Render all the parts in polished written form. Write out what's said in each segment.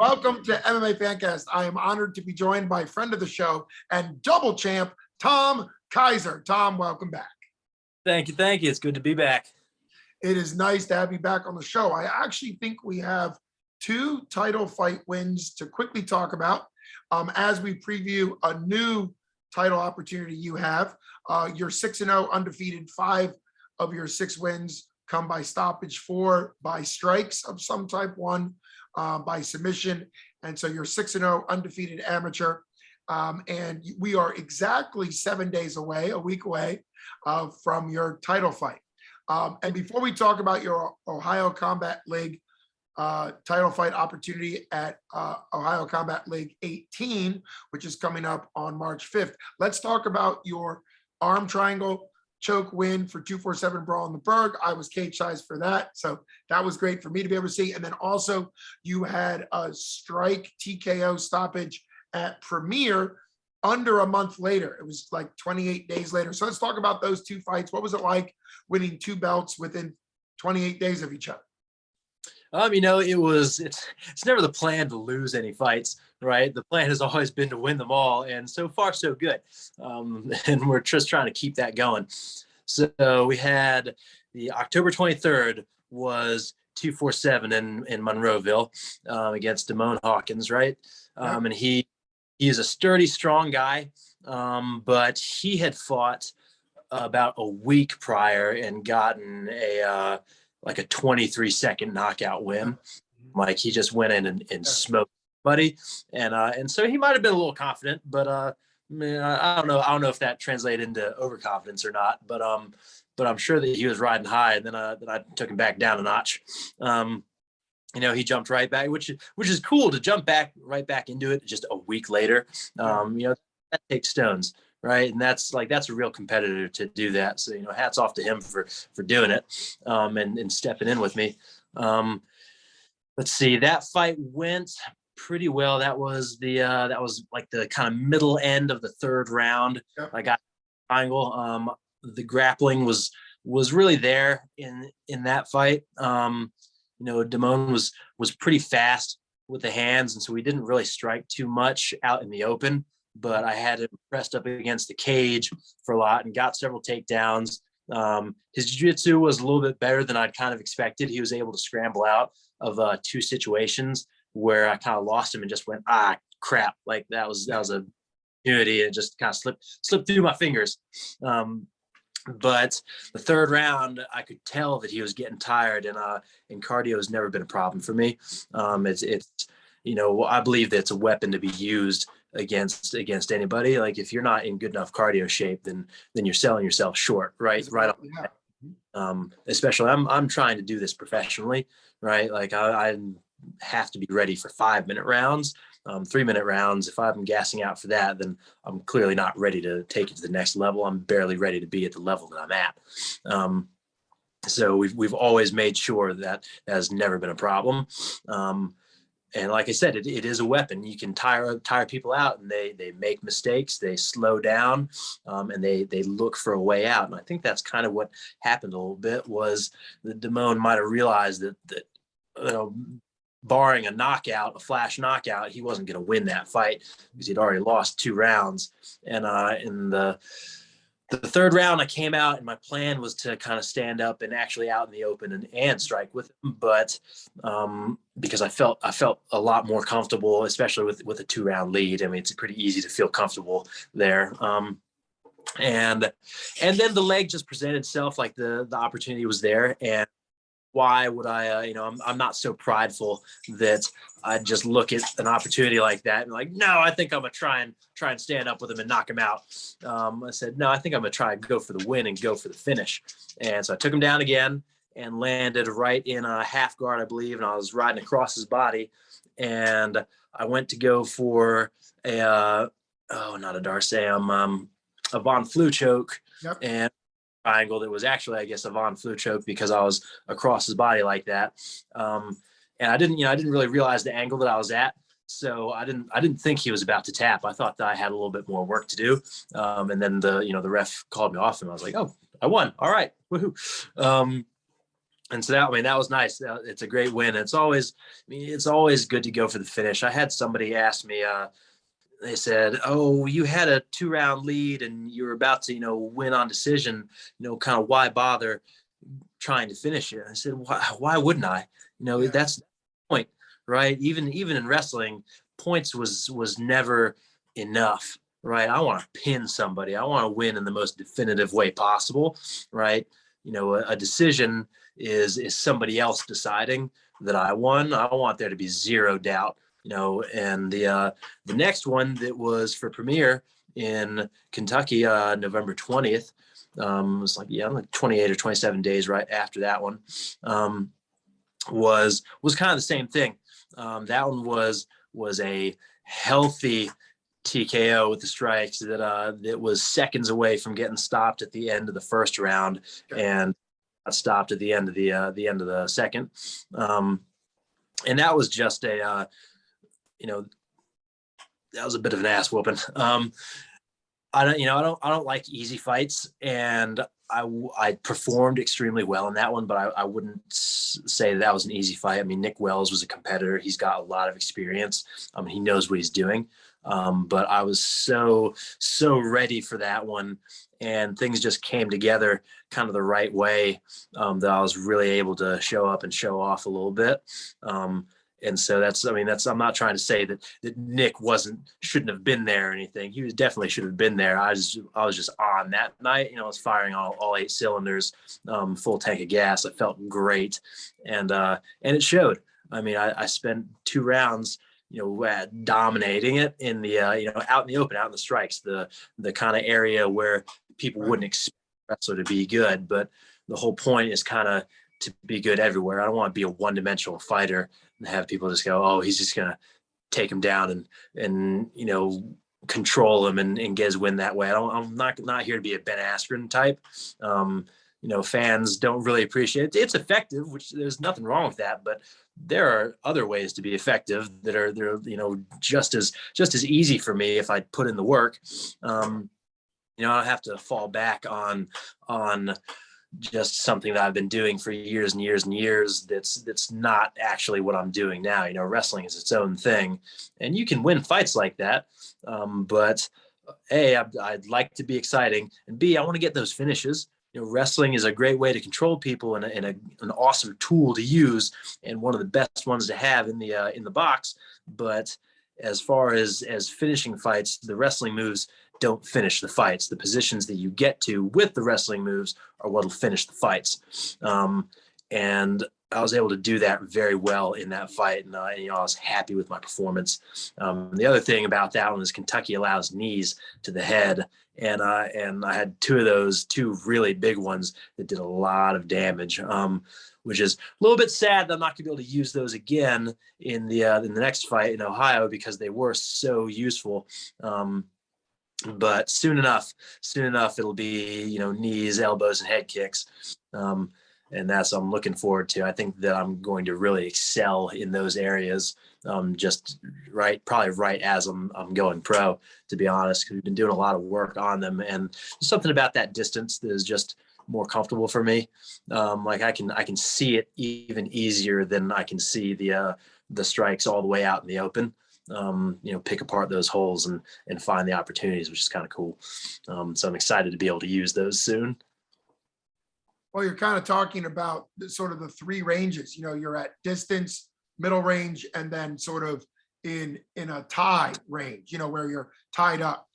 Welcome to MMA Fancast. I am honored to be joined by friend of the show and double champ, Tom Kizer. Tom, welcome back. Thank you. Thank you. It's good to be back. It is nice to have you back on the show. I actually think we have two title fight wins to quickly talk about as we preview a new title opportunity you have. You're 6-0 undefeated. 5 of your 6 wins come by stoppage, 4 by strikes of some type, 1 by submission. And so you're 6-0 undefeated amateur. And we are exactly 7 days away, a week away from your title fight. And before we talk about your Ohio Combat League title fight opportunity at Ohio Combat League 18, which is coming up on March 5th, let's talk about your arm triangle choke win for 247 Brawl in the Berg. I was cage size for that, so that was great for me to be able to see. And then also you had a strike TKO stoppage at Premier under a month later. It was like 28 days later. So let's talk about those 2 fights. What was it like winning 2 belts within 28 days of each other? It's never the plan to lose any fights, right? The plan has always been to win them all, and so far so good. And we're just trying to keep that going. So we had the October 23rd was 247 in Monroeville against Damone Hawkins, right? And he is a sturdy, strong guy, but he had fought about a week prior and gotten a 23-second knockout win. Like he just went in and smoked buddy. And so he might've been a little confident, but I don't know. I don't know if that translated into overconfidence or not, but I'm sure that he was riding high, and then I took him back down a notch. He jumped right back, which is cool to jump right back into it just a week later. That takes stones. Right. And that's a real competitor to do that. So, hats off to him for doing it and stepping in with me. Let's see, that fight went pretty well. That was like the kind of middle end of the 3rd round. Yep. I got triangle. The grappling was really there in that fight. Damone was pretty fast with the hands. And so we didn't really strike too much out in the open. But I had him pressed up against the cage for a lot and got several takedowns. His jiu-jitsu was a little bit better than I'd kind of expected. He was able to scramble out of 2 situations where I kind of lost him and just went, crap. Like that was a opportunity. It just kind of slipped through my fingers. But the 3rd round, I could tell that he was getting tired, and cardio has never been a problem for me. I believe that it's a weapon to be used against anybody. Like if you're not in good enough cardio shape, then you're selling yourself short, right? Right. Especially I'm trying to do this professionally, right? Like I have to be ready for 5-minute rounds, 3-minute rounds. If I'm gassing out for that, then I'm clearly not ready to take it to the next level. I'm barely ready to be at the level that I'm at. So we've always made sure that has never been a problem. And like I said, it is a weapon. You can tire people out, and they make mistakes, they slow down, and they look for a way out. And I think that's kind of what happened a little bit, was that Damone might have realized that barring a flash knockout, he wasn't going to win that fight because he'd already lost 2 rounds. And in the 3rd round, I came out, and my plan was to kind of stand up and actually out in the open and strike with him. But because I felt a lot more comfortable, especially with a 2-round lead. I mean, it's pretty easy to feel comfortable there. And then the leg just presented itself, like the opportunity was there. And why would I, I'm not so prideful that I just look at an opportunity like that and like, no, I think I'm going to try and stand up with him and knock him out. I said, no, I think I'm going to try and go for the win and go for the finish. And so I took him down again and landed right in a half guard, I believe. And I was riding across his body, and I went to go for not a Darsam, a Von Flue choke. Yep. And triangle that was actually, I guess, a Von Flue choke because I was across his body like that. And I didn't really realize the angle that I was at. So I didn't think he was about to tap. I thought that I had a little bit more work to do. And then the ref called me off, and I was like, oh, I won. All right. Woohoo. And so that, I mean, that was nice. It's a great win. It's always, I mean, it's always good to go for the finish. I had somebody ask me, they said, "Oh, you had a 2-round lead and you were about to, win on decision, kind of why bother trying to finish it?" I said, why wouldn't I? Yeah. That's the point, right? Even in wrestling, points was never enough, right? I want to pin somebody. I want to win in the most definitive way possible, right? A decision is somebody else deciding that I won. I want there to be zero doubt, and the next one that was for Premier in Kentucky, November 20th, it was like 28 or 27 days right after that one, was kind of the same thing. That one was a healthy TKO with the strikes that was seconds away from getting stopped at the end of the first round, and got stopped at the end of the second. And that was just that was a bit of an ass whooping. I don't like easy fights, and I performed extremely well in that one, but I wouldn't say that was an easy fight. I mean, Nick Wells was a competitor. He's got a lot of experience. He knows what he's doing. But I was so ready for that one, and things just came together kind of the right way, that I was really able to show up and show off a little bit. And so I'm not trying to say that Nick shouldn't have been there or anything. He definitely should have been there. I was just on that night. I was firing all 8 cylinders, full tank of gas. I felt great. And it showed. I mean, I spent 2 rounds, dominating it in the, out in the open, out in the strikes, the kind of area where people wouldn't expect a wrestler to be good. But the whole point is kind of to be good everywhere. I don't want to be a one-dimensional fighter and have people just go, "Oh, he's just gonna take him down and control him and get his win that way." I'm not here to be a Ben Askren type. Fans don't really appreciate it. It's effective, which there's nothing wrong with that, but there are other ways to be effective that are just as easy for me if I put in the work. I don't have to fall back on just something that I've been doing for years and years and years. That's not actually what I'm doing now. Wrestling is its own thing, and you can win fights like that. But A, I'd like to be exciting, and B, I want to get those finishes. Wrestling is a great way to control people and an awesome tool to use, and one of the best ones to have in the box. But as far as finishing fights, the wrestling moves don't finish the fights. The positions that you get to with the wrestling moves are what'll finish the fights. And I was able to do that very well in that fight, and I was happy with my performance. The other thing about that one is Kentucky allows knees to the head, and I had 2 of those, 2 really big ones that did a lot of damage, which is a little bit sad that I'm not going to be able to use those again in the next fight in Ohio, because they were so useful. But soon enough, it'll be, knees, elbows, and head kicks. And that's what I'm looking forward to. I think that I'm going to really excel in those areas, probably right as I'm going pro, to be honest, because we've been doing a lot of work on them. And something about that distance that is just more comfortable for me. I can see it even easier than I can see the strikes all the way out in the open. Pick apart those holes and find the opportunities, which is kind of cool. So I'm excited to be able to use those soon. Well, you're kind of talking about sort of the 3 ranges. You're at distance, middle range, and then sort of in a tie range, where you're tied up,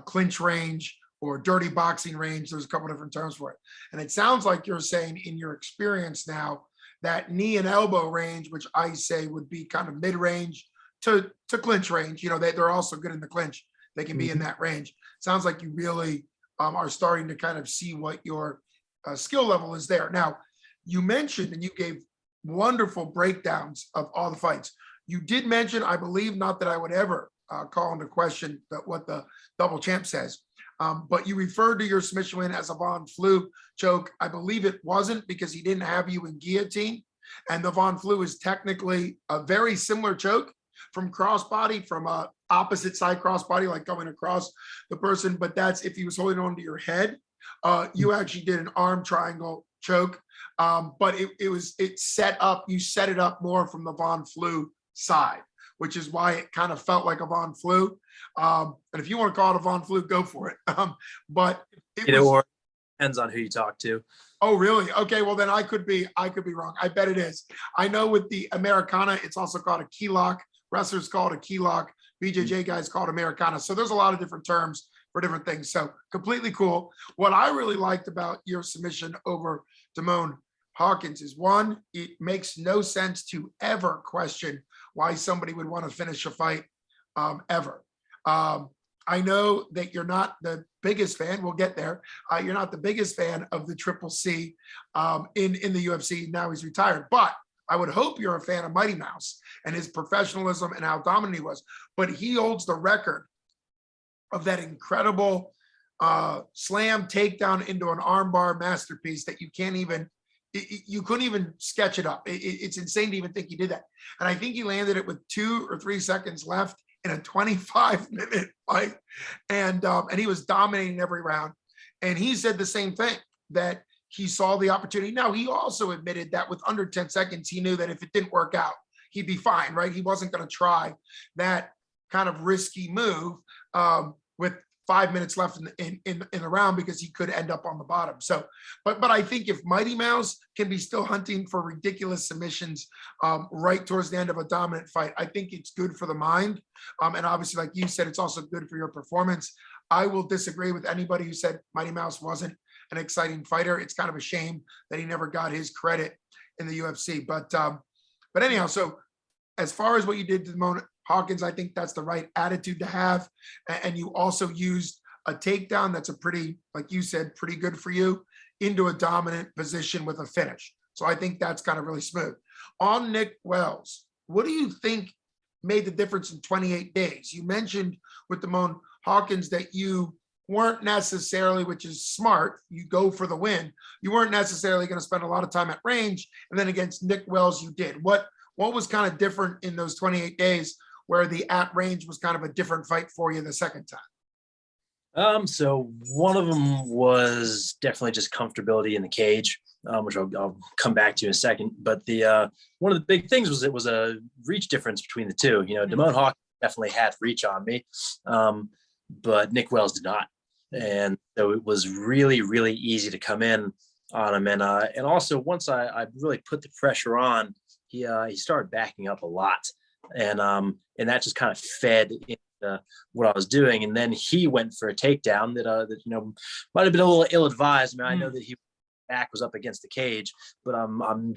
clinch range or dirty boxing range. There's a couple different terms for it. And it sounds like you're saying, in your experience now, that knee and elbow range, which I say would be kind of mid-range to clinch range, they're also good in the clinch. They can be in that range. Sounds like you really are starting to kind of see what your skill level is there. Now, you mentioned, and you gave wonderful breakdowns of all the fights. You did mention, I believe, not that I would ever call into question what the double champ says, but you referred to your submission win as a Von Flue choke. I believe it wasn't, because he didn't have you in guillotine, and the Von Flue is technically a very similar choke from crossbody, from a opposite side crossbody, like going across the person, but that's if he was holding on to your head. You actually did an arm triangle choke. But it set up, you set it up more from the Von Flue side, which is why it kind of felt like a Von Flue. And if you want to call it a Von Flue, go for it. But it You know, was, or depends on who you talk to. oh, really? Okay, well then I could be wrong. I bet it is. I know with the Americana, it's also called a key lock. Wrestlers call it a key lock. BJJ guys call it Americana. So there's a lot of different terms for different things. So completely cool. What I really liked about your submission over Damone Hawkins is, one, it makes no sense to ever question why somebody would want to finish a fight ever. I know that you're not the biggest fan. We'll get there. You're not the biggest fan of the Triple C in the UFC. Now he's retired, but I would hope you're a fan of Mighty Mouse and his professionalism and how dominant he was. But he holds the record of that incredible slam takedown into an armbar masterpiece that you can't even, you couldn't even sketch it up. It's insane to even think he did that. And I think he landed it with 2 or 3 seconds left in a 25-minute fight. And he was dominating every round. And he said the same thing, that he saw the opportunity. Now, he also admitted that with under 10 seconds, he knew that if it didn't work out, he'd be fine, right? He wasn't going to try that kind of risky move with 5 minutes left in the round, because he could end up on the bottom. So, but I think if Mighty Mouse can be still hunting for ridiculous submissions right towards the end of a dominant fight, I think it's good for the mind. And obviously, like you said, it's also good for your performance. I will disagree with anybody who said Mighty Mouse wasn't an exciting fighter. It's kind of a shame that he never got his credit in the UFC. But anyhow, so as far as what you did to Damone Hawkins, I think that's the right attitude to have. And you also used a takedown that's a pretty, like you said, pretty good for you, into a dominant position with a finish. So I think that's kind of really smooth. On Nick Wells, what do you think made the difference in 28 days? You mentioned with Damone Hawkins that you weren't necessarily, which is smart, you go for the win, you weren't necessarily going to spend a lot of time at range. And then against Nick Wells, you did. What was kind of different in those 28 days where the at range was kind of a different fight for you the second time? So one of them was definitely just comfortability in the cage, which I'll come back to in a second. But the one of the big things was it was a reach difference between the two. You know, Damone Hawkins definitely had reach on me, but Nick Wells did not. And so it was really, really easy to come in on him. And also once I really put the pressure on, he started backing up a lot. And that just kind of fed into what I was doing. And then he went for a takedown that you know, might have been a little ill-advised. I mean, I know that he back was up against the cage, but I'm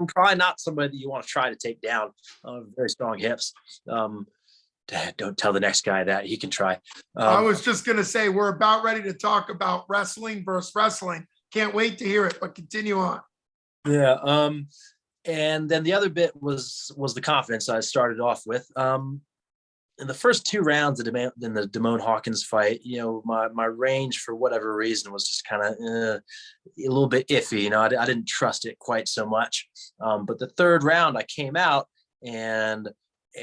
probably not somebody that you want to try to take down. Very strong hips. Don't tell the next guy that. He can try. I was just going to say, we're about ready to talk about wrestling versus wrestling. Can't wait to hear it, but continue on. Yeah. And then the other bit was the confidence I started off with. In the first 2 rounds in the Damone Hawkins fight, you know, my range for whatever reason was just kind of a little bit iffy. You know, I didn't trust it quite so much. But the 3rd round, I came out and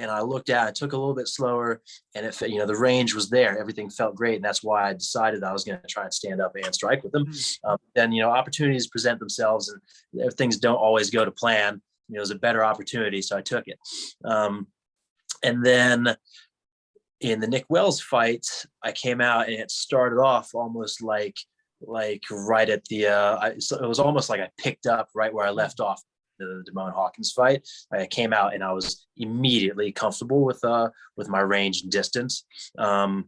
I looked at it, took a little bit slower, and it, you know, the range was there. Everything felt great. And that's why I decided I was going to try and stand up and strike with them. Then, you know, opportunities present themselves, and if things don't always go to plan, you know, it was a better opportunity. So I took it. And then in the Nick Wells fight, I came out and it started off almost like right at the, so it was almost like I picked up right where I left off the Damone Hawkins fight. I came out and I was immediately comfortable with my range and distance. And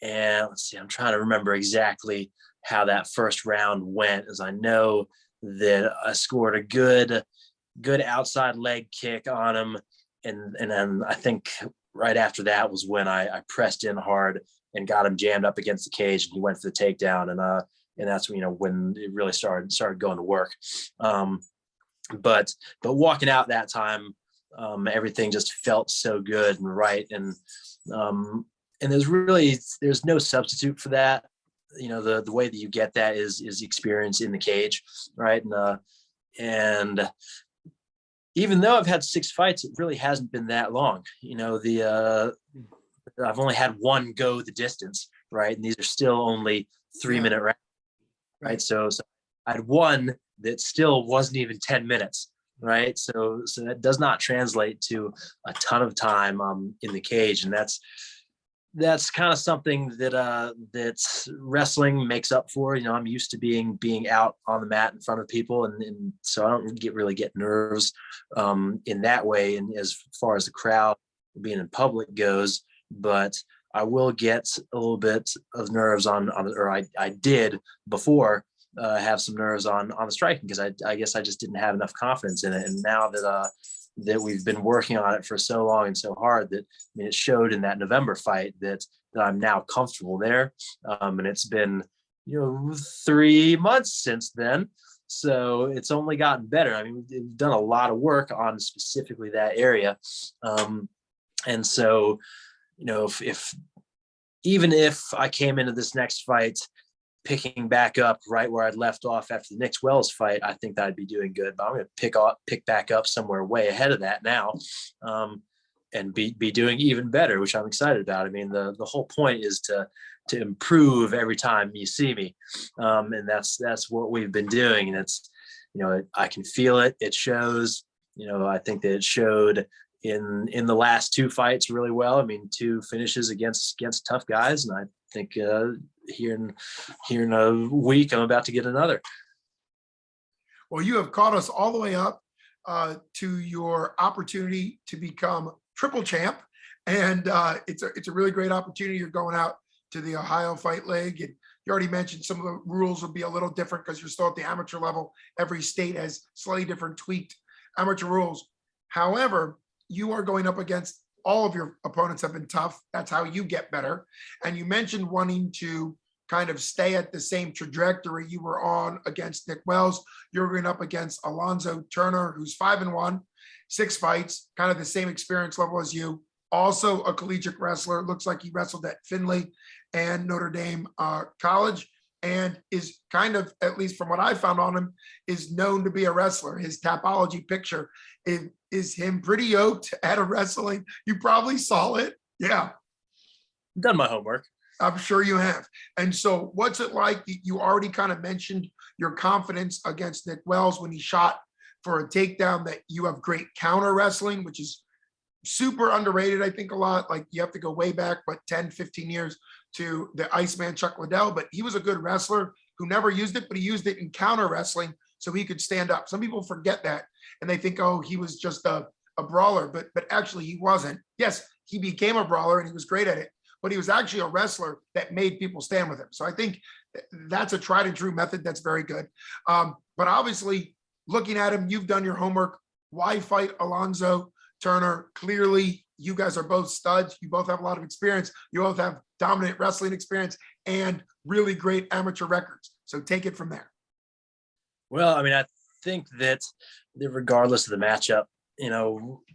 let's see, I'm trying to remember exactly how that first round went, as I know that I scored a good outside leg kick on him. And then I think right after that was when I pressed in hard and got him jammed up against the cage, and he went for the takedown. And that's when, you know, when it really started going to work. But walking out that time, everything just felt so good and right. And there's no substitute for that. You know, the way that you get that is experience in the cage. Right. And even though I've had 6 fights, it really hasn't been that long. You know, I've only had one go the distance, right? And these are still only 3-minute rounds, right? So I had one that still wasn't even 10 minutes. Right. So that does not translate to a ton of time in the cage. And that's kind of something that wrestling makes up for. You know, I'm used to being out on the mat in front of people. And so I don't really get nerves in that way. And as far as the crowd being in public goes, but I will get a little bit of nerves or I did before have some nerves on the striking, because I guess I just didn't have enough confidence in it. And now that we've been working on it for so long and so hard, that I mean, it showed in that November fight that I'm now comfortable there. And it's been 3 months since then, so it's only gotten better. I mean, we've done a lot of work on specifically that area, and so if even if I came into this next fight picking back up right where I'd left off after the Nick Wells fight, I think that I'd be doing good. But I'm going to pick back up somewhere way ahead of that now, and be doing even better, which I'm excited about. I mean, the whole point is to improve every time you see me, and that's what we've been doing. And it's I can feel it. It shows. I think that it showed in the last 2 fights really well. I mean, 2 finishes against tough guys, and I think here in a week I'm about to get another. Well, you have caught us all the way up to your opportunity to become triple champ, and it's a really great opportunity. You're going out to the Ohio Fight League, and you already mentioned some of the rules will be a little different because you're still at the amateur level. Every state has slightly different tweaked amateur rules. However, you are going up against all of your opponents have been tough. That's how you get better. And you mentioned wanting to kind of stay at the same trajectory you were on against Nick Wells. You're going up against Alonzo Turner, who's 5-1, 6 fights, kind of the same experience level as you. Also a collegiate wrestler. Looks like he wrestled at Findlay and Notre Dame College, and is kind of, at least from what I found on him, is known to be a wrestler. His Tapology picture is him pretty yoked at a wrestling. You probably saw it. Yeah. Done my homework. I'm sure you have. And so what's it like? You already kind of mentioned your confidence against Nick Wells when he shot for a takedown, that you have great counter wrestling, which is super underrated, I think, a lot. Like, you have to go way back, 10, 15 years to the Iceman Chuck Liddell, but he was a good wrestler who never used it, but he used it in counter wrestling so he could stand up. Some people forget that, and they think, oh, he was just a brawler, but actually he wasn't. Yes, he became a brawler and he was great at it, but he was actually a wrestler that made people stand with him. So I think that's a tried and true method that's very good. But obviously, looking at him, you've done your homework. Why fight Alonzo Turner? Clearly, you guys are both studs. You both have a lot of experience. You both have dominant wrestling experience and really great amateur records. So take it from there. Well, I mean, I think that regardless of the matchup,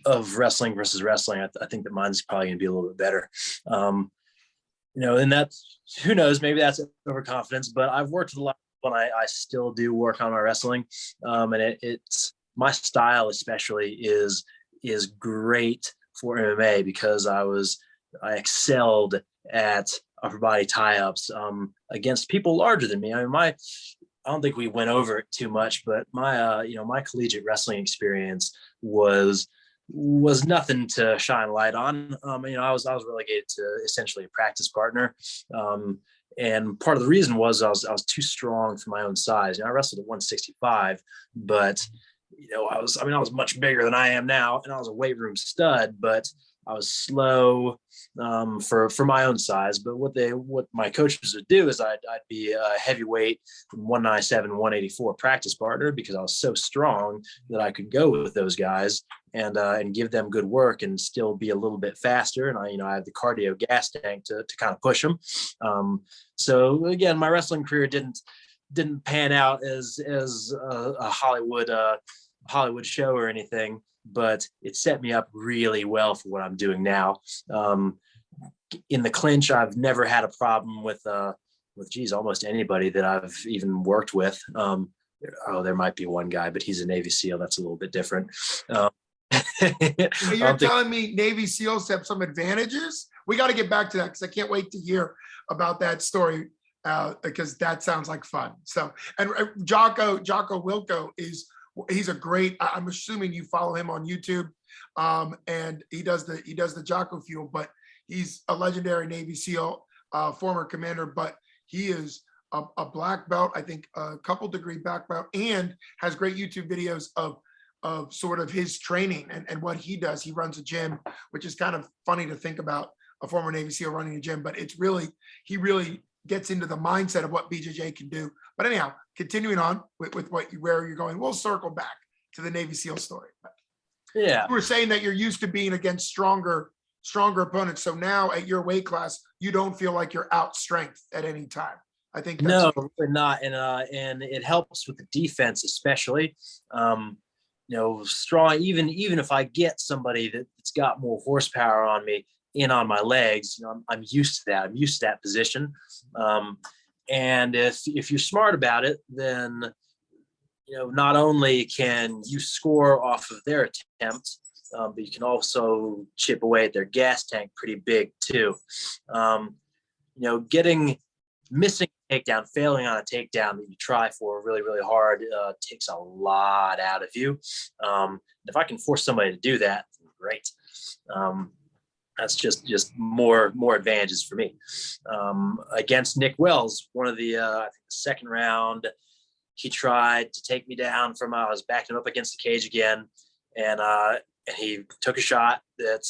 of wrestling versus wrestling, I think that mine's probably going to be a little bit better. And that's, who knows, maybe that's overconfidence, but I've worked with a lot when I still do work on my wrestling. And it's my style especially is great for MMA, because I excelled at upper body tie-ups against people larger than me. I mean, I don't think we went over it too much, but my my collegiate wrestling experience was nothing to shine light on. I was relegated to essentially a practice partner. And part of the reason was I was too strong for my own size. I wrestled at 165, but I was much bigger than I am now, and I was a weight room stud, but I was slow for my own size. But what my coaches would do is I'd be a heavyweight 197, 184 practice partner, because I was so strong that I could go with those guys and give them good work and still be a little bit faster. And I have the cardio gas tank to kind of push them. So again, my wrestling career didn't pan out as a Hollywood show or anything, but it set me up really well for what I'm doing now. In the clinch, I've never had a problem with almost anybody that I've even worked with. There might be one guy, but he's a Navy SEAL. That's a little bit different. You're telling me Navy SEALs have some advantages? We got to get back to that, because I can't wait to hear about that story. because that sounds like fun. So, and Jocko Wilco he's a great, I'm assuming you follow him on YouTube. And he does the Jocko Fuel, but he's a legendary Navy SEAL, former commander, but he is a black belt, I think a couple degree black belt, and has great YouTube videos of sort of his training and what he does. He runs a gym, which is kind of funny to think about a former Navy SEAL running a gym, but he really gets into the mindset of what BJJ can do. But anyhow, continuing on with where you're going, we'll circle back to the Navy SEAL story. Yeah. You were saying that you're used to being against stronger opponents. So now at your weight class, you don't feel like you're out strength at any time. I think no, we're not, and it helps with the defense, especially. Strong. Even if I get somebody that's got more horsepower on me in on my legs, I'm used to that. I'm used to that position. And if you're smart about it, then not only can you score off of their attempt, but you can also chip away at their gas tank pretty big too. Missing a takedown, failing on a takedown that you try for really, really hard takes a lot out of you. If I can force somebody to do that, great. That's just more advantages for me. Against Nick Wells, one of the I think the second round, he tried to take me down from, I was backing him up against the cage again, and he took a shot that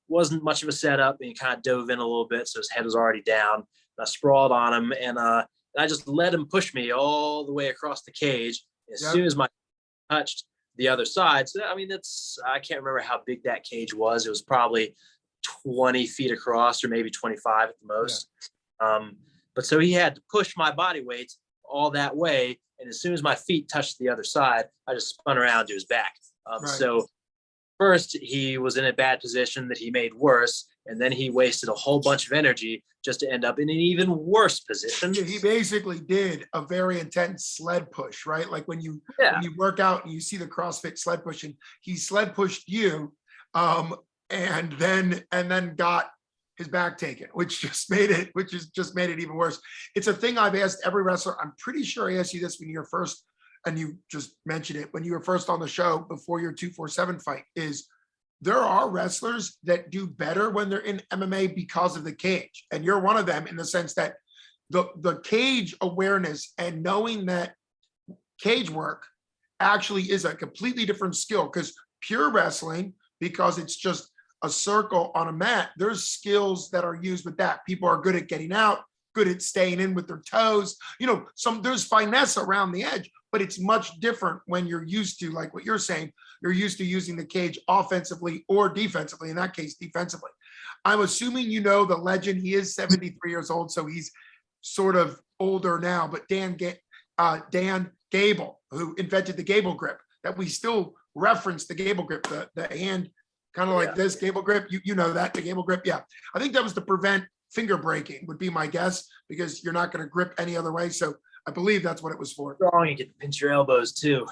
wasn't much of a setup, and he kind of dove in a little bit, so his head was already down. I sprawled on him, and I just let him push me all the way across the cage. As soon as my touched the other side, so I can't remember how big that cage was. It was probably 20 feet across, or maybe 25 at the most. But so he had to push my body weight all that way, and as soon as my feet touched the other side, I just spun around to his back. So first, he was in a bad position that he made worse, and then he wasted a whole bunch of energy just to end up in an even worse position. Yeah, he basically did a very intense sled push, right? Like when you work out and you see the CrossFit sled pushing, he sled pushed you, and then got his back taken, which just made it even worse. It's a thing I've asked every wrestler. I'm pretty sure I asked you this when you were first, and you just mentioned it when you were first on the show before your 247 fight, is there are wrestlers that do better when they're in MMA because of the cage. And you're one of them, in the sense that the cage awareness and knowing that cage work actually is a completely different skill, because pure wrestling, because it's just a circle on a mat, there's skills that are used with that. People are good at getting out, good at staying in with their toes. There's finesse around the edge, but it's much different when you're used to, like what you're saying, you're used to using the cage offensively or defensively, in that case, defensively. I'm assuming the legend. He is 73 years old, so he's sort of older now, but Dan Gable, who invented the Gable Grip, that we still reference the Gable Grip, the hand kind of like this Gable Grip. You know that, the Gable Grip? Yeah. I think that was to prevent finger breaking, would be my guess, because you're not going to grip any other way. So I believe that's what it was for. Strong, you get to pinch your elbows too.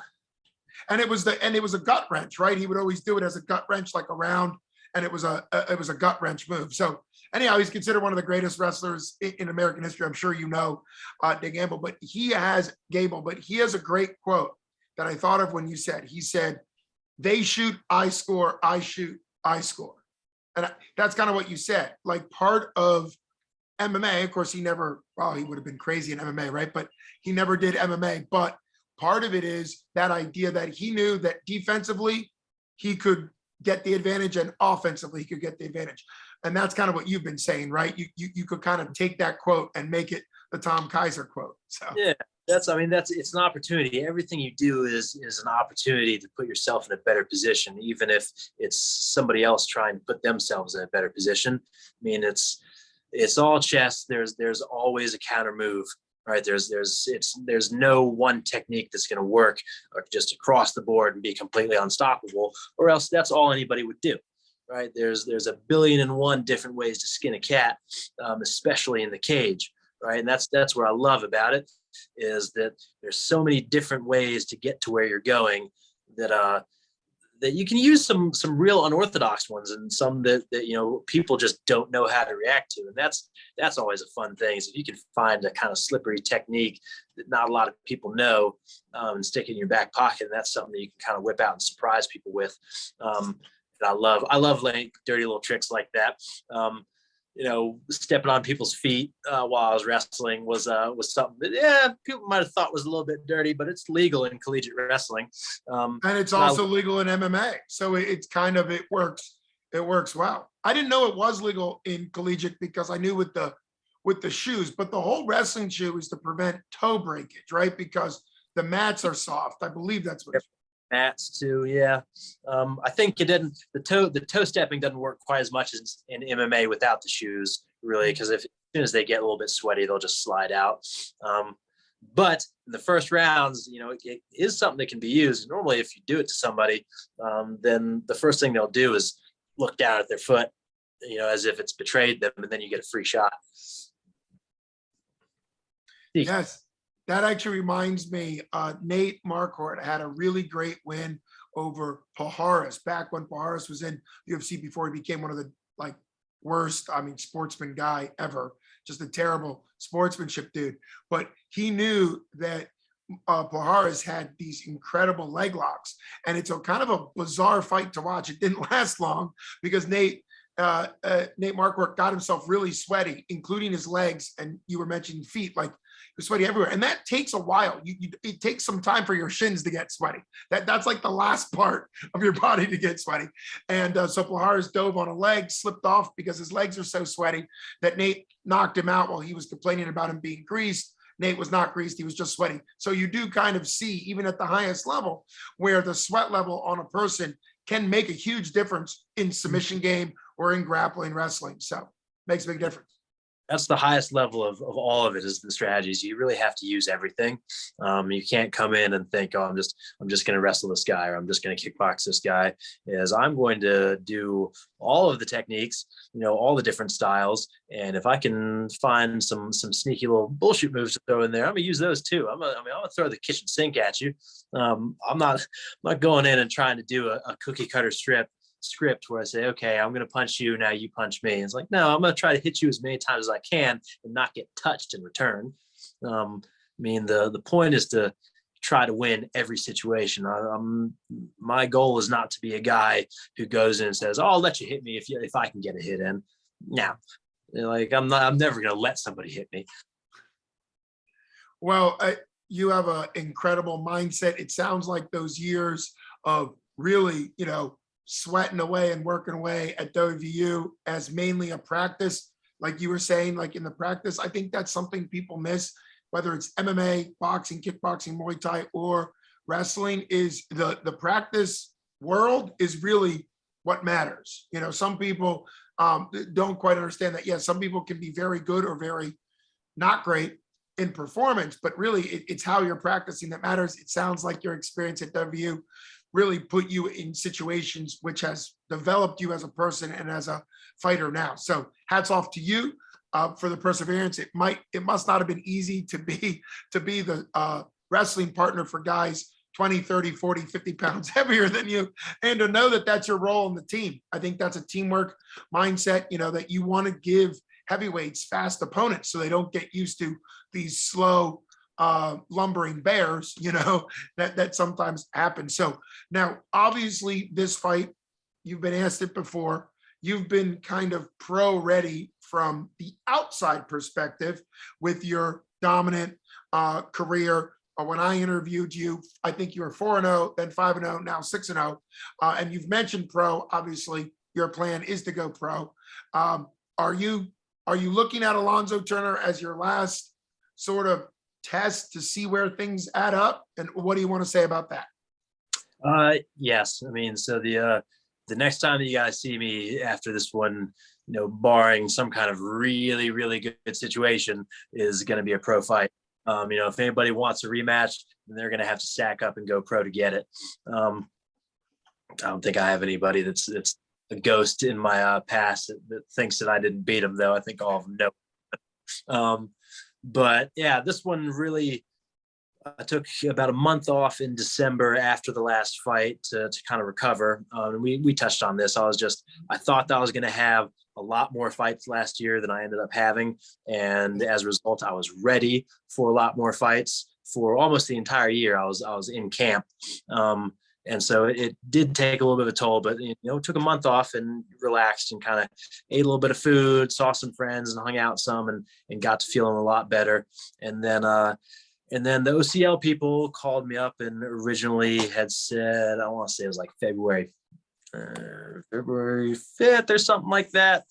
And it was a gut wrench, right? He would always do it as a gut wrench, like around, and it was a gut wrench move. So anyhow, he's considered one of the greatest wrestlers in American history. I'm sure Dan Gable, but he has a great quote that I thought of when you said, he said, "They shoot, I score, I shoot, I score." And that's kind of what you said. Like, part of MMA, of course, he would have been crazy in MMA, right? But he never did MMA. But part of it is that idea that he knew that defensively he could get the advantage, and offensively he could get the advantage. And that's kind of what you've been saying, right? You could kind of take that quote and make it the Tom Kizer quote. So yeah, it's an opportunity. Everything you do is an opportunity to put yourself in a better position, even if it's somebody else trying to put themselves in a better position. I mean, it's all chess. There's always a counter move, right? There's no one technique that's going to work just across the board and be completely unstoppable, or else that's all anybody would do, right? There's a billion and one different ways to skin a cat, especially in the cage, right? And that's what I love about it, is that there's so many different ways to get to where you're going, that that you can use some real unorthodox ones, and some that people just don't know how to react to, and that's always a fun thing. Is if you can find a kind of slippery technique that not a lot of people know, and stick it in your back pocket, and that's something that you can kind of whip out and surprise people with. And I love laying dirty little tricks like that. Stepping on people's feet while I was wrestling was something that people might have thought was a little bit dirty, but it's legal in collegiate wrestling. And it's also legal in MMA. So it works. It works well. I didn't know it was legal in collegiate because I knew with the shoes, but the whole wrestling shoe is to prevent toe breakage, right? Because the mats are soft. I believe that's what it's mats too. Yeah. I think it didn't, the toe stepping doesn't work quite as much as in MMA without the shoes, really, because as soon as they get a little bit sweaty, they'll just slide out. But in the first rounds, it is something that can be used. Normally, if you do it to somebody, then the first thing they'll do is look down at their foot, as if it's betrayed them, and then you get a free shot. Yes. That actually reminds me, Nate Marquardt had a really great win over Pajares back when Pajares was in UFC before he became one of the worst, sportsman guy ever. Just a terrible sportsmanship dude. But he knew that Pajares had these incredible leg locks, and it's a kind of a bizarre fight to watch. It didn't last long because Nate Marquardt got himself really sweaty, including his legs, and you were mentioning feet, he was sweaty everywhere, and that takes a while. It takes some time for your shins to get sweaty. That's like the last part of your body to get sweaty. And so Pajares dove on a leg, slipped off because his legs are so sweaty that Nate knocked him out while he was complaining about him being greased. Nate was not greased, he was just sweaty. So you do kind of see, even at the highest level, where the sweat level on a person can make a huge difference in submission game or in grappling wrestling. So makes a big difference. That's the highest level of all of it, is the strategies. You really have to use everything. You can't come in and think, I'm just going to wrestle this guy, or I'm just going to kickbox this guy. I'm going to do all of the techniques, all the different styles. And if I can find some sneaky little bullshit moves to throw in there, I'm gonna use those too. I'm gonna throw the kitchen sink at you. I'm not going in and trying to do a cookie cutter script where I say, okay, I'm going to punch you, now you punch me. It's like, no, I'm going to try to hit you as many times as I can and not get touched in return. The point is to try to win every situation. My goal is not to be a guy who goes in and says, oh, I'll let you hit me if I can get a hit in. No, I'm never going to let somebody hit me. Well, you have an incredible mindset. It sounds like those years of really, sweating away and working away at WVU as mainly a practice, like you were saying, like in the practice. I think that's something people miss, whether it's MMA, boxing, kickboxing, Muay Thai, or wrestling, is the practice world is really what matters. Some people don't quite understand that. Yes, some people can be very good or very not great in performance, but really it's how you're practicing that matters. It sounds like your experience at WVU really put you in situations which has developed you as a person and as a fighter now. So hats off to you for the perseverance. It must not have been easy to be the wrestling partner for guys 20, 30, 40, 50 pounds heavier than you, and to know that that's your role in the team. I think that's a teamwork mindset, that you want to give heavyweights fast opponents so they don't get used to these slow lumbering bears, that sometimes happens. So now, obviously, this fight, you've been asked it before, you've been kind of pro ready from the outside perspective with your dominant career. When I interviewed you, I think you were 4-0, then 5-0, now 6-0. And you've mentioned pro. Obviously, your plan is to go pro. Are you looking at Alonzo Turner as your last sort of test to see where things add up? And what do you want to say about that? Yes. So the next time that you guys see me after this one, barring some kind of really, really good situation, is going to be a pro fight. If anybody wants a rematch, then they're going to have to stack up and go pro to get it. I don't think I have anybody that's a ghost in my past that thinks that I didn't beat him, though. I think all of them know. But yeah, this one really, I took about a month off in December after the last fight to kind of recover. We touched on this. I thought that I was going to have a lot more fights last year than I ended up having. And as a result, I was ready for a lot more fights for almost the entire year. I was in camp. And so it did take a little bit of a toll, but, took a month off and relaxed and kind of ate a little bit of food, saw some friends and hung out some and got to feeling a lot better. And then the OCL people called me up and originally had said, I want to say it was like February 5th or something like that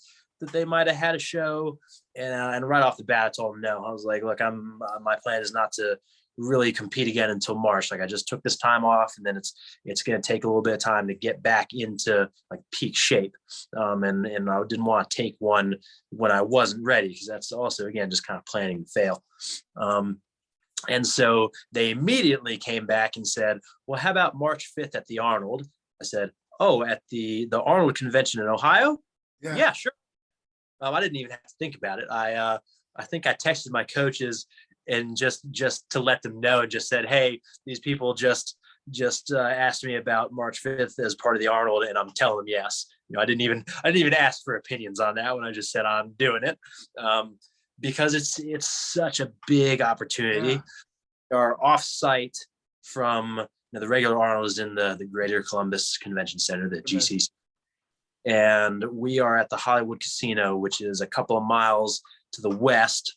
they might have had a show. And right off the bat, I told them no. I was like, look, my plan is not to really compete again until March. Like I just took this time off, and then it's going to take a little bit of time to get back into like peak shape. And I didn't want to take one when I wasn't ready, because that's also, again, just kind of planning to fail. And so they immediately came back and said, well, how about March 5th at the Arnold? I said, oh, at the Arnold convention in Ohio? Yeah, sure. I didn't even have to think about it. I think I texted my coaches and just to let them know, and just said, hey, these people just asked me about March 5th as part of the Arnold, and I'm telling them yes. I didn't even ask for opinions on that one. I just said I'm doing it. Because it's such a big opportunity. Our offsite from the regular Arnold is in the Greater Columbus Convention Center, the GCC, and we are at the Hollywood Casino, which is a couple of miles to the west.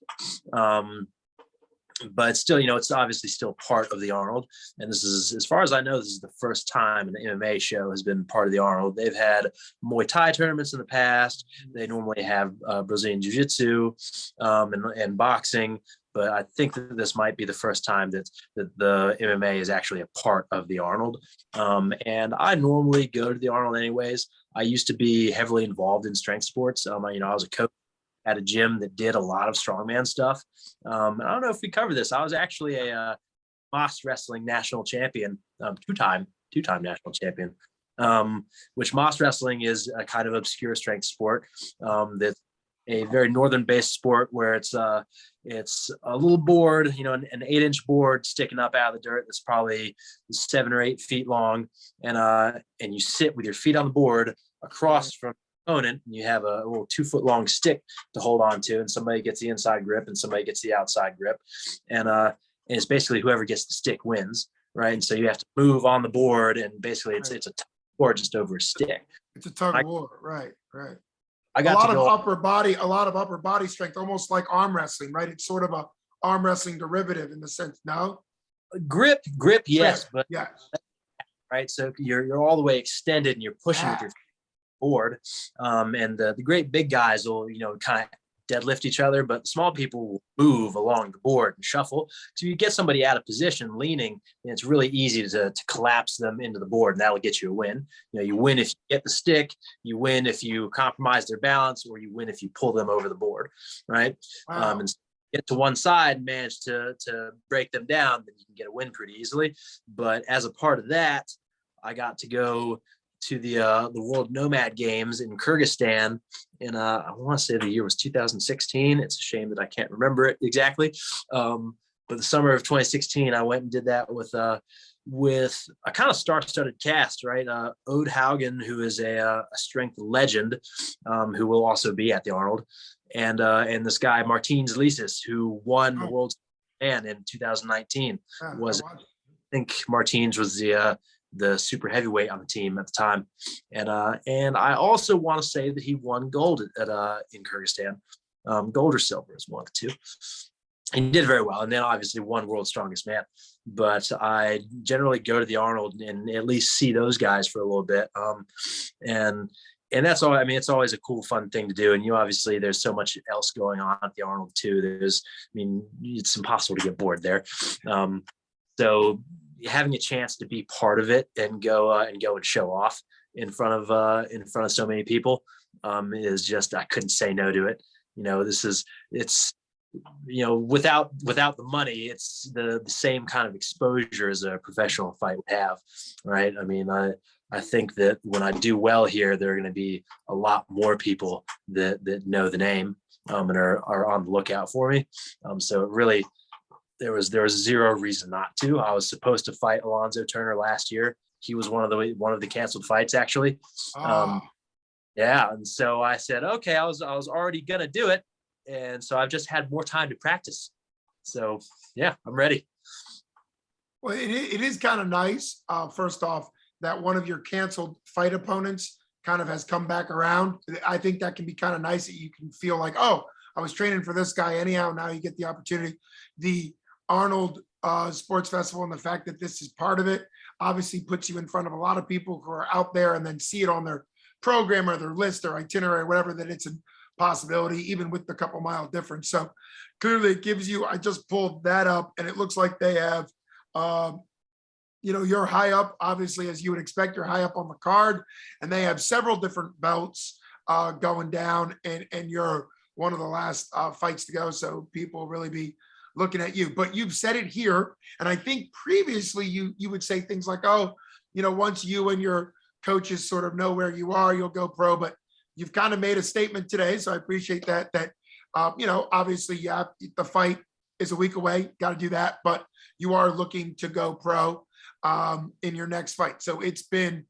But still, it's obviously still part of the Arnold. And this is, as far as I know, this is the first time an MMA show has been part of the Arnold. They've had Muay Thai tournaments in the past. They normally have Brazilian Jiu-Jitsu and boxing. But I think that this might be the first time that the MMA is actually a part of the Arnold. And I normally go to the Arnold anyways. I used to be heavily involved in strength sports. I was a coach at a gym that did a lot of strongman stuff. I don't know if we covered this. I was actually a Moss wrestling national champion, two-time national champion, which Moss wrestling is a kind of obscure strength sport. That's a very northern-based sport where it's a little board, an 8-inch board sticking up out of the dirt that's probably 7 or 8 feet long, and you sit with your feet on the board across from opponent, and you have a little 2-foot long stick to hold on to, and somebody gets the inside grip and somebody gets the outside grip, and it's basically whoever gets the stick wins, right? And so you have to move on the board, and basically it's a tug of war just over a stick. It's a tug of war, right. I got a lot of upper body strength, almost like arm wrestling, right? It's sort of a arm wrestling derivative in the sense. No, grip, yes, but yes, right. So you're all the way extended, and you're pushing with your board, and the great big guys will kind of deadlift each other, but small people will move along the board and shuffle. So you get somebody out of position leaning, and it's really easy to collapse them into the board, and that'll get you a win. You win if you get the stick, you win if you compromise their balance, or you win if you pull them over the board, right? Wow. And get to one side and manage to break them down, then you can get a win pretty easily. But as a part of that, I got to go to the World Nomad Games in Kyrgyzstan, and I want to say the year was 2016. It's a shame that I can't remember it exactly, but the summer of 2016, I went and did that with a kind of star-studded cast, right? Ode Haugen, who is a strength legend, who will also be at the Arnold, and this guy Martins Lisis, who won the World's Man in 2019. I think Martins was the super heavyweight on the team at the time, and I also want to say that he won gold in Kyrgyzstan, gold or silver is one of the two. He did very well, and then obviously won World's Strongest Man. But I generally go to the Arnold and at least see those guys for a little bit, and that's all. I mean, it's always a cool, fun thing to do. And obviously there's so much else going on at the Arnold too. It's impossible to get bored there. So having a chance to be part of it and go and show off in front of so many people is just, I couldn't say no to it. It's without the money, it's the same kind of exposure as a professional fight would have, right? I mean, I think that when I do well here, there are going to be a lot more people that know the name and are on the lookout for me. So it really, there was zero reason not to. I was supposed to fight Alonzo Turner last year. He was one of the canceled fights, actually. Ah, Yeah, and so I said, okay, I was already gonna do it, and so I've just had more time to practice. So yeah, I'm ready. well, it is kind of nice. First off, that one of your canceled fight opponents kind of has come back around. I think that can be kind of nice that you can feel like, oh, I was training for this guy anyhow. Now you get the opportunity. The Arnold Sports Festival and the fact that this is part of it obviously puts you in front of a lot of people who are out there and then see it on their program or their list or itinerary, whatever, that it's a possibility, even with the couple mile difference. So clearly it gives you, I just pulled that up and it looks like they have, you're high up, obviously, as you would expect, you're high up on the card, and they have several different belts going down, and you're one of the last fights to go. So people will really be looking at you. But you've said it here, and I think previously you would say things like, oh, once you and your coaches sort of know where you are, you'll go pro. But you've kind of made a statement today, so I appreciate that. Obviously, the fight is a week away, got to do that, but you are looking to go pro in your next fight. So it's been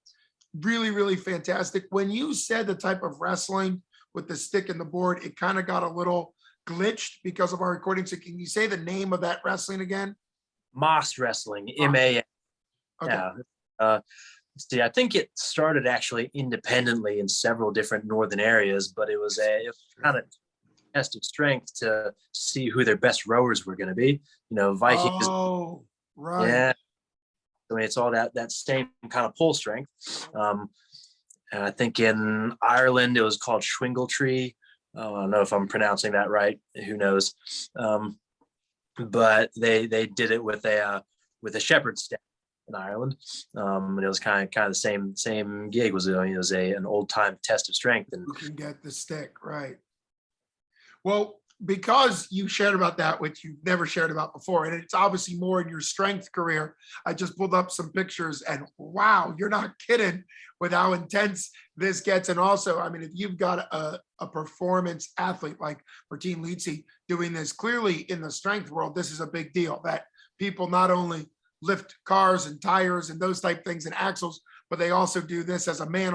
really, really fantastic. When you said the type of wrestling with the stick and the board, it kind of got a little glitched because of our recording. So can you say the name of that wrestling again? Moss wrestling, M-A-S. Okay. Yeah. See, I think it started actually independently in several different northern areas, but it was kind of test of strength to see who their best rowers were going to be. Vikings. Oh, right. Yeah. I mean, it's all that same kind of pull strength. And I think in Ireland it was called Schwingle. I don't know if I'm pronouncing that right. Who knows? But they did it with a shepherd's staff in Ireland, and it was kind of the same gig. It was an old time test of strength, and you can get the stick right. Well, because you shared about that, which you've never shared about before, and it's obviously more in your strength career. I just pulled up some pictures, and wow, you're not kidding with how intense this gets. And also, I mean, if you've got a performance athlete like Martin Litzy doing this, clearly in the strength world, this is a big deal, that people not only lift cars and tires and those type things and axles, but they also do this as a man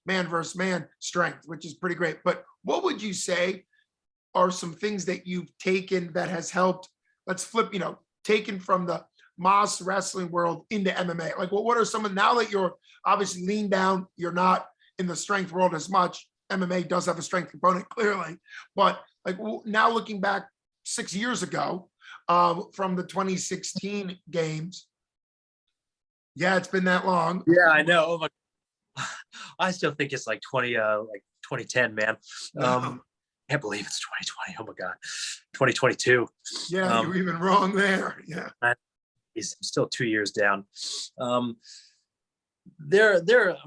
versus man strength, which is pretty great. But what would you say are some things that you've taken that has helped, let's flip, taken from the Moss wrestling world into MMA? Like, what are some of, now that you're obviously lean down, you're not in the strength world as much. MMA does have a strength component, clearly, but like now looking back 6 years ago, from the 2016 games. Yeah, it's been that long. Yeah, I know. Oh my, I still think it's like 2010, man. I can't believe it's 2020. Oh my God, 2022. Yeah, you're even wrong there. Yeah, he's still 2 years down. I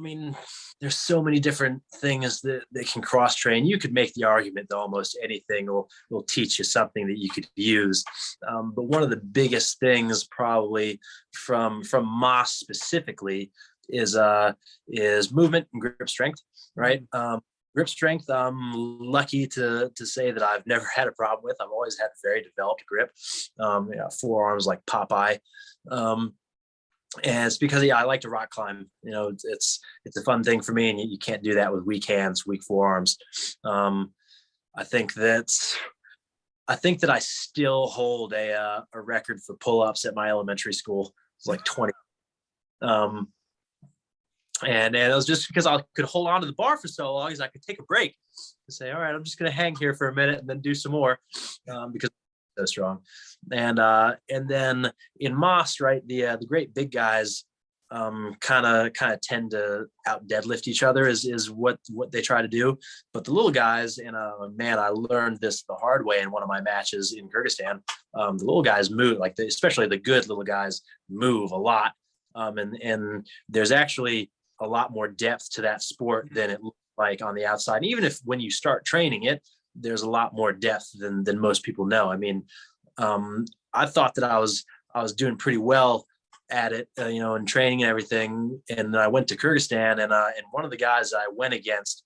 mean, there's so many different things that they can cross train. You could make the argument that almost anything will teach you something that you could use. But one of the biggest things probably from Moss specifically is movement and grip strength, right? Grip strength, I'm lucky to say that I've never had a problem with. I've always had very developed grip, forearms like Popeye. And it's because, I like to rock climb. It's a fun thing for me, and you can't do that with weak hands, weak forearms. I think that I still hold a record for pull-ups at my elementary school. It's like 20. And it was just because I could hold on to the bar for so long as I could take a break and say, all right, I'm just going to hang here for a minute and then do some more, because so strong. And then in Moss, right, the great big guys kind of tend to out deadlift each other is what they try to do. But the little guys, and man, I learned this the hard way in one of my matches in Kyrgyzstan. The little guys move, especially the good little guys move a lot. And there's actually a lot more depth to that sport than it looks like on the outside. And even if when you start training it, there's a lot more depth than most people know. I mean, I thought that I was doing pretty well at it, in training and everything. And then I went to Kyrgyzstan, and one of the guys I went against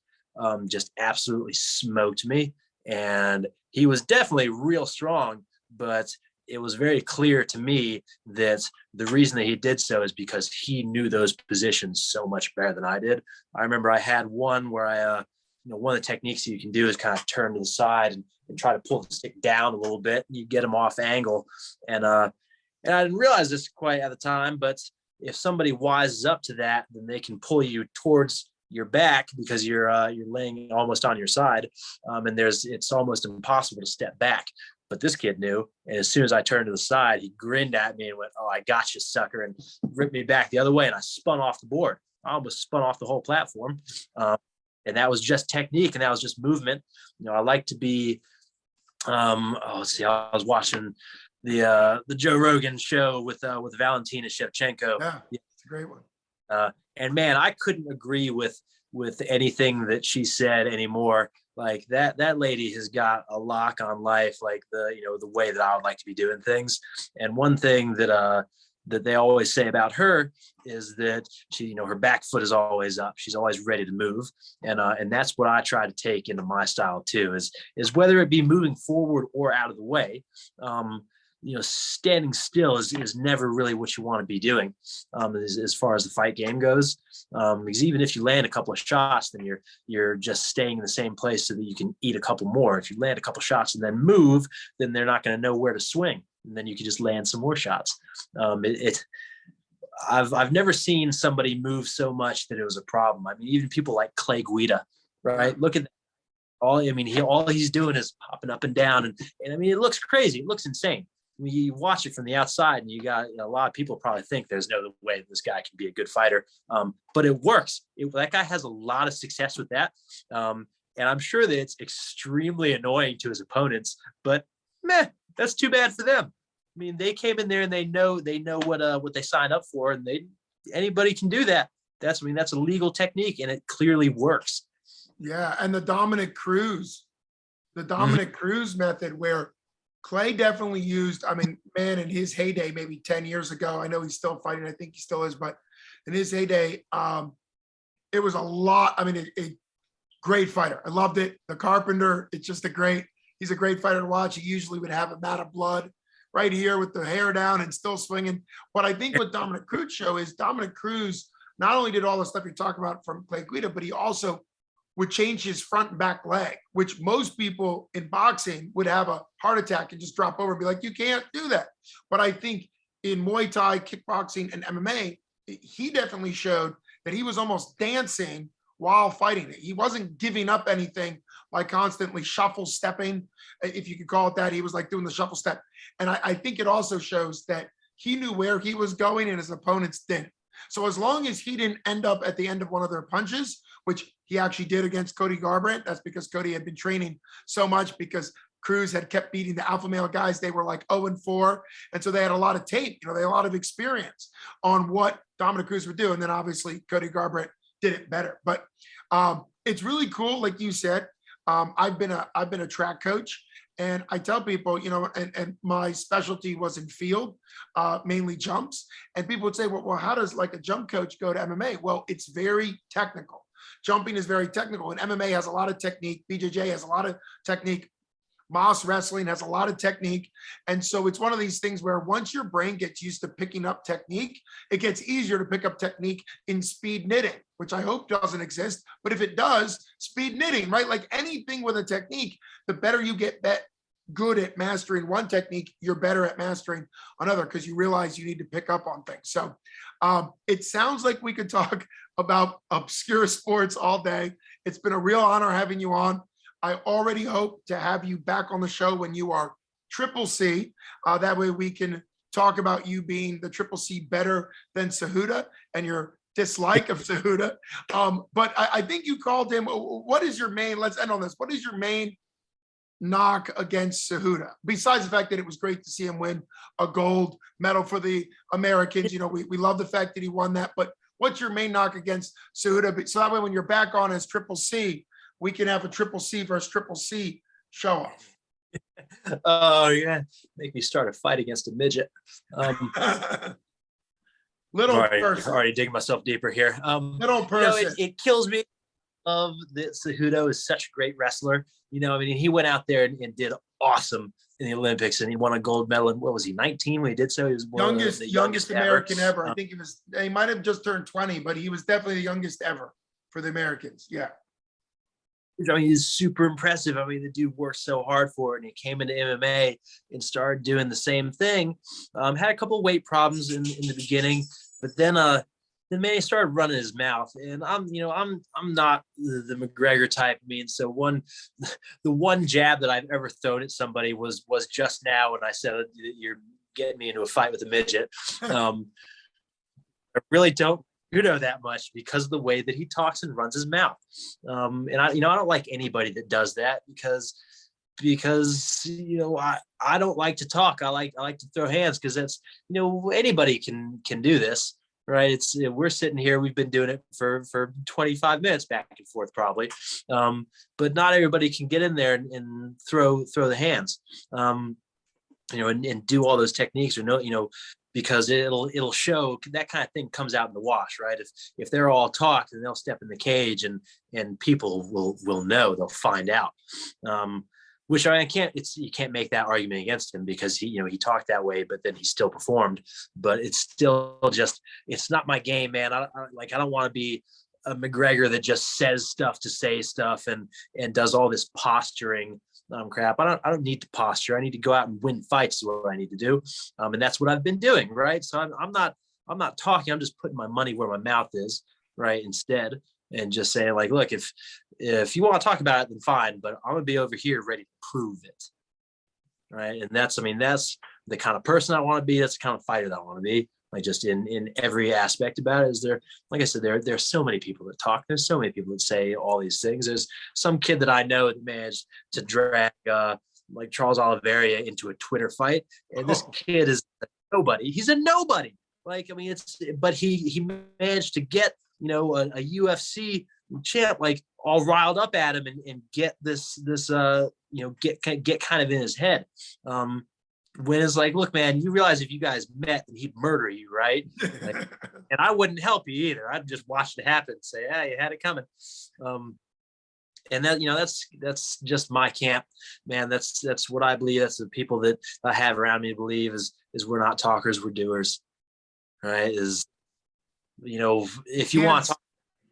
just absolutely smoked me. And he was definitely real strong, but it was very clear to me that the reason that he did so is because he knew those positions so much better than I did. I remember I had one where one of the techniques you can do is kind of turn to the side and try to pull the stick down a little bit. You get them off angle. And I didn't realize this quite at the time, but if somebody wises up to that, then they can pull you towards your back because you're laying almost on your side. And it's almost impossible to step back. But this kid knew. And as soon as I turned to the side, he grinned at me and went, "Oh, I got you, sucker," and ripped me back the other way. And I spun off the board. I almost spun off the whole platform. And that was just technique, and that was just movement. I like to be, let's see, I was watching the Joe Rogan show with Valentina Shevchenko. Yeah, it's a great one. And man, I couldn't agree with anything that she said anymore. Like that lady has got a lock on life, like the way that I would like to be doing things. And one thing that they always say about her is that she, her back foot is always up. She's always ready to move. And that's what I try to take into my style too, is whether it be moving forward or out of the way. Standing still is never really what you want to be doing as far as the fight game goes. Because even if you land a couple of shots, then you're just staying in the same place so that you can eat a couple more. If you land a couple of shots and then move, then they're not going to know where to swing. And then you can just land some more shots. I've never seen somebody move so much that it was a problem. I mean, even people like Clay Guida, right? Look at that. All he's doing is popping up and down. And I mean, it looks crazy. It looks insane. When you watch it from the outside, and you got a lot of people probably think there's no way this guy can be a good fighter. But it works. That guy has a lot of success with that. And I'm sure that it's extremely annoying to his opponents, but that's too bad for them. I mean, they came in there and they know what they signed up for, and anybody can do that. That's a legal technique, and it clearly works. Yeah, and the Dominic Cruz method, where Clay definitely used, in his heyday, maybe 10 years ago, I know he's still fighting, I think he still is, but in his heyday, it was a lot. A great fighter. I loved it. The Carpenter, he's a great fighter to watch. He usually would have a mat of blood right here with the hair down and still swinging. What I think what Dominic Cruz show is Dominic Cruz not only did all the stuff you're talking about from Clay Guida, but he also would change his front and back leg, which most people in boxing would have a heart attack and just drop over and be like, you can't do that. But I think in Muay Thai, kickboxing, and MMA, he definitely showed that he was almost dancing while fighting it. He wasn't giving up anything by constantly shuffle stepping, if you could call it that. He was like doing the shuffle step. And I think it also shows that he knew where he was going and his opponents didn't. So as long as he didn't end up at the end of one of their punches, which he actually did against Cody Garbrandt, that's because Cody had been training so much, because Cruz had kept beating the alpha male guys. They were like 0-4. And so they had a lot of tape, they had a lot of experience on what Dominic Cruz would do. And then obviously Cody Garbrandt did it better. But it's really cool. Like you said, I've been a track coach, and I tell people, and my specialty was in field, mainly jumps. And people would say, well, how does like a jump coach go to MMA? Well, it's very technical. Jumping is very technical, and MMA has a lot of technique. BJJ has a lot of technique. Moss wrestling has a lot of technique. And so it's one of these things where once your brain gets used to picking up technique, it gets easier to pick up technique in speed knitting, which I hope doesn't exist. But if it does, speed knitting, right? Like anything with a technique, the better you get good at mastering one technique, you're better at mastering another, because you realize you need to pick up on things. So it sounds like we could talk about obscure sports all day. It's been a real honor having you on. I already hope to have you back on the show when you are Triple C. That way we can talk about you being the Triple C better than Sahuda and your dislike of Sahuda. But I think you called him, what is your main, let's end on this. What is your main knock against Sahuda? Besides the fact that it was great to see him win a gold medal for the Americans. We love the fact that he won that, but what's your main knock against Sahuda? So that way when you're back on as Triple C, we can have a Triple C versus Triple C show off. Oh yeah, make me start a fight against a midget. Little person. Already digging myself deeper here. Little person. It kills me. That Sahuda is such a great wrestler. He went out there and did awesome. in the Olympics, and he won a gold medal. And what was he, 19 when he did so? He was one of the youngest American ever. I Um, think he might have just turned 20, but he was definitely the youngest ever for the Americans. Yeah. I mean, he's super impressive. I mean, the dude worked so hard for it, and he came into MMA and started doing the same thing. Had a couple of weight problems in the beginning, but then man, he started running his mouth. And I'm not the McGregor type. I mean, so the one jab that I've ever thrown at somebody was just now when I said, "You're getting me into a fight with a midget." I really don't that much because of the way that he talks and runs his mouth. And I don't like anybody that does that because I don't like to talk. I like to throw hands because that's, anybody can do this, right? We're sitting here, we've been doing it for 25 minutes back and forth probably. But not everybody can get in there and throw the hands. And do all those techniques because it'll show that kind of thing comes out in the wash, right? If they're all talk, then they'll step in the cage and people will know, they'll find out. Which you can't make that argument against him because he talked that way, but then he still performed. But it's still it's not my game, man. I don't want to be a McGregor that just says stuff to say stuff and does all this posturing crap. I don't need to posture. I need to go out and win fights is what I need to do. And that's what I've been doing. Right. So I'm not talking. I'm just putting my money where my mouth is, right. Instead, and just saying like, look, if you want to talk about it, then fine, but I'm going to be over here ready to prove it. Right. And that's the kind of person I want to be. That's the kind of fighter that I want to be. Like just in every aspect about it. Like I said, there's so many people that talk. There's so many people that say all these things. There's some kid that I know that managed to drag like Charles Oliveira into a Twitter fight, and this kid is a nobody. He's a nobody. Like I mean, but he managed to get a UFC champ like all riled up at him and get this get kind of in his head. When it's like, look, man, you realize if you guys met, then he'd murder you, right? Like, and I wouldn't help you either. I'd just watch it happen and say, "Hey, you had it coming." And that that's just my camp, man. That's what I believe. That's the people that I have around me believe is we're not talkers, we're doers, right? If you want to talk,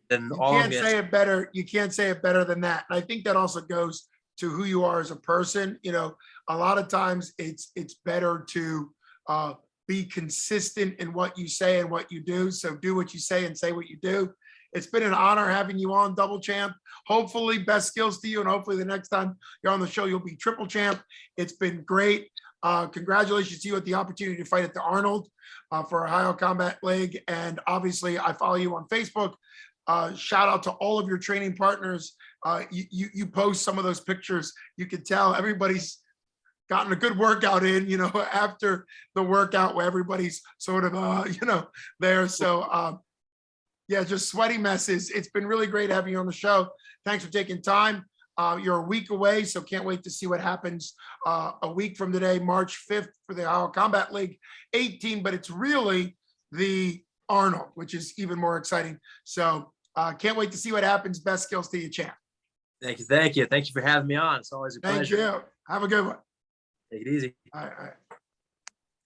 then all you can't say it better. You can't say it better than that. And I think that also goes to who you are as a person. A lot of times it's better to be consistent in what you say and what you do. So do what you say and say what you do. It's been an honor having you on, Double Champ. Hopefully, best skills to you. And hopefully the next time you're on the show, you'll be Triple Champ. It's been great. Congratulations to you at the opportunity to fight at the Arnold for Ohio Combat League. And obviously, I follow you on Facebook. Shout out to all of your training partners. You post some of those pictures. You can tell everybody's gotten a good workout in, after the workout where everybody's sort of, there. So, yeah, just sweaty messes. It's been really great having you on the show. Thanks for taking time. You're a week away, so can't wait to see what happens a week from today, March 5th for the Ohio Combat League 18, but it's really the Arnold, which is even more exciting. So can't wait to see what happens. Best skills to you, champ. Thank you. Thank you for having me on. It's always a pleasure. Thank you. Have a good one. Take it easy. All right.